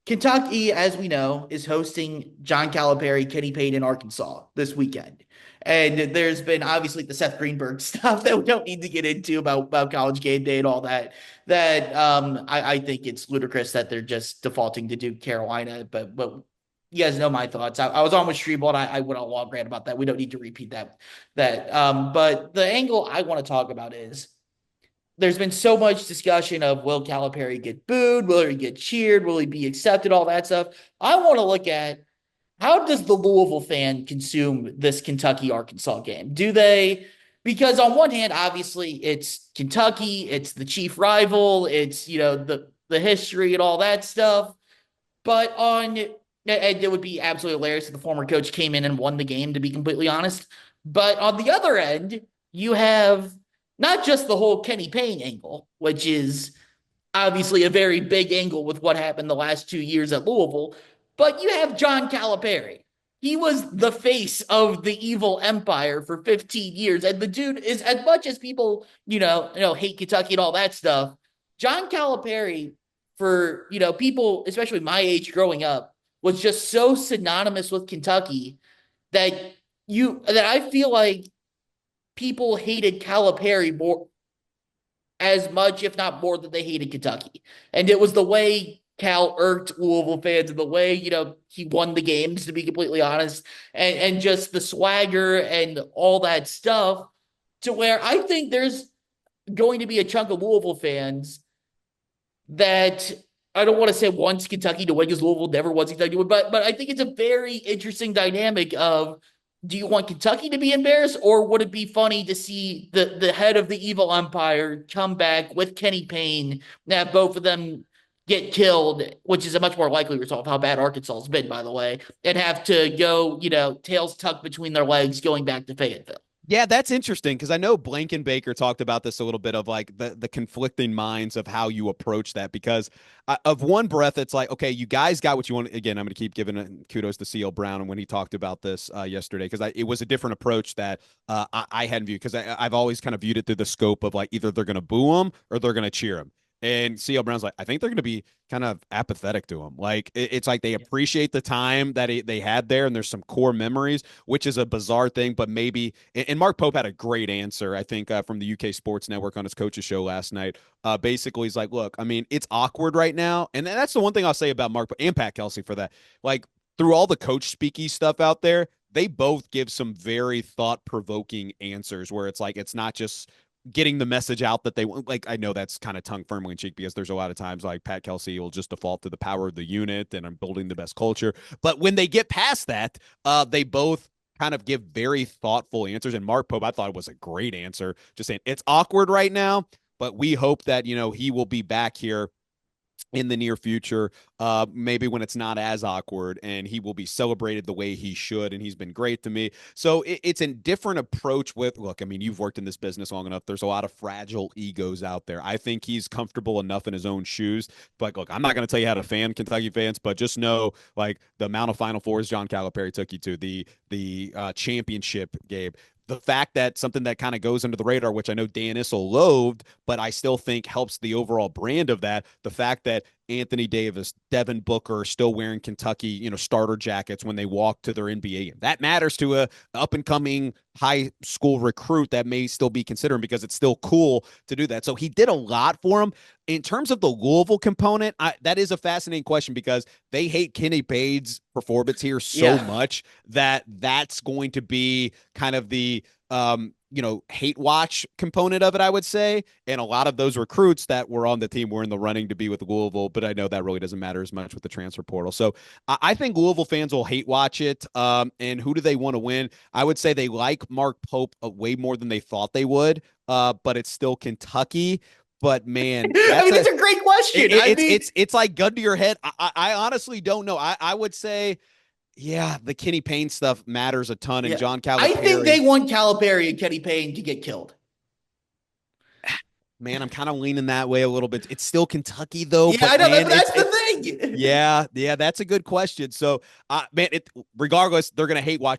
Kentucky, as we know, is hosting John Calipari, Kenny Payne in Arkansas this weekend. And there's been obviously the Seth Greenberg stuff that we don't need to get into about college game day and all that. I think it's ludicrous that they're just defaulting to Duke Carolina. But you guys know my thoughts. I was on with Streetball and I went on a long rant about that. We don't need to repeat that. But the angle I want to talk about is there's been so much discussion of will Calipari get booed? Will he get cheered? Will he be accepted? All that stuff. I want to look at how does the Louisville fan consume this Kentucky Arkansas game? Do they? Because on one hand, obviously it's Kentucky, it's the chief rival, it's the history and all that stuff. But it would be absolutely hilarious if the former coach came in and won the game, to be completely honest. But on the other end, you have not just the whole Kenny Payne angle, which is obviously a very big angle with what happened the last 2 years at Louisville, but you have John Calipari. He was the face of the evil empire for 15 years. And the dude is, as much as people, hate Kentucky and all that stuff, John Calipari, for, people, especially my age growing up, was just so synonymous with Kentucky that I feel like people hated Calipari more as much, if not more, than they hated Kentucky. And it was the way Cal irked Louisville fans and the way, he won the games, to be completely honest, and just the swagger and all that stuff, to where I think there's going to be a chunk of Louisville fans that I don't want to say wants Kentucky to win because Louisville never wants Kentucky to win, but I think it's a very interesting dynamic of, do you want Kentucky to be embarrassed, or would it be funny to see the head of the evil empire come back with Kenny Payne, have both of them get killed, which is a much more likely result of how bad Arkansas has been, by the way, and have to go, tails tucked between their legs going back to Fayetteville? Yeah, that's interesting because I know Blankenbaker talked about this a little bit of like the conflicting minds of how you approach that. Because of one breath, it's like, okay, you guys got what you want. Again, I'm going to keep giving kudos to C.L. Brown when he talked about this yesterday, because it was a different approach that I hadn't viewed, because I've always kind of viewed it through the scope of like either they're going to boo him or they're going to cheer him. And C.L. Brown's like, I think they're going to be kind of apathetic to him. Like, it's like they appreciate the time that they had there, and there's some core memories, which is a bizarre thing. But maybe, and Mark Pope had a great answer, I think, from the UK Sports Network on his coach's show last night. Basically, he's like, look, I mean, it's awkward right now. And that's the one thing I'll say about Mark and Pat Kelsey for that. Like, through all the coach speaky stuff out there, they both give some very thought-provoking answers where it's like, it's not just getting the message out that they want. Like, I know that's kind of tongue firmly in cheek, because there's a lot of times like Pat Kelsey will just default to the power of the unit and I'm building the best culture. But when they get past that, they both kind of give very thoughtful answers. And Mark Pope, I thought, it was a great answer, just saying it's awkward right now, but we hope that, he will be back here in the near future, maybe when it's not as awkward, and he will be celebrated the way he should. And he's been great to me. So it's a different approach with, look, I mean, you've worked in this business long enough. There's a lot of fragile egos out there. I think he's comfortable enough in his own shoes. But look, I'm not going to tell you how to fan Kentucky fans, but just know, like, the amount of Final Fours John Calipari took you to, the championship game, the fact that something that kind of goes under the radar, which I know Dan Issel loathed, but I still think helps the overall brand of that. The fact that Anthony Davis, Devin Booker are still wearing Kentucky, starter jackets when they walk to their NBA game. That matters to a up and coming high school recruit that may still be considering, because it's still cool to do that. So he did a lot for him. In terms of the Louisville component, that is a fascinating question, because they hate Kenny Payne's performance here so much that that's going to be kind of the hate watch component of it, I would say. And a lot of those recruits that were on the team were in the running to be with Louisville, but I know that really doesn't matter as much with the transfer portal. So I think Louisville fans will hate watch it. And who do they want to win? I would say they like Mark Pope way more than they thought they would, but it's still Kentucky. But man, it's a great question. It's like gun to your head. I honestly don't know. I would say, yeah, the Kenny Payne stuff matters a ton. And John Calipari, I think they want Calipari and Kenny Payne to get killed. Man, I'm kind of leaning that way a little bit. It's still Kentucky, though. Yeah, I know. That's the thing. Yeah, that's a good question. So, man, regardless, they're going to hate watch it.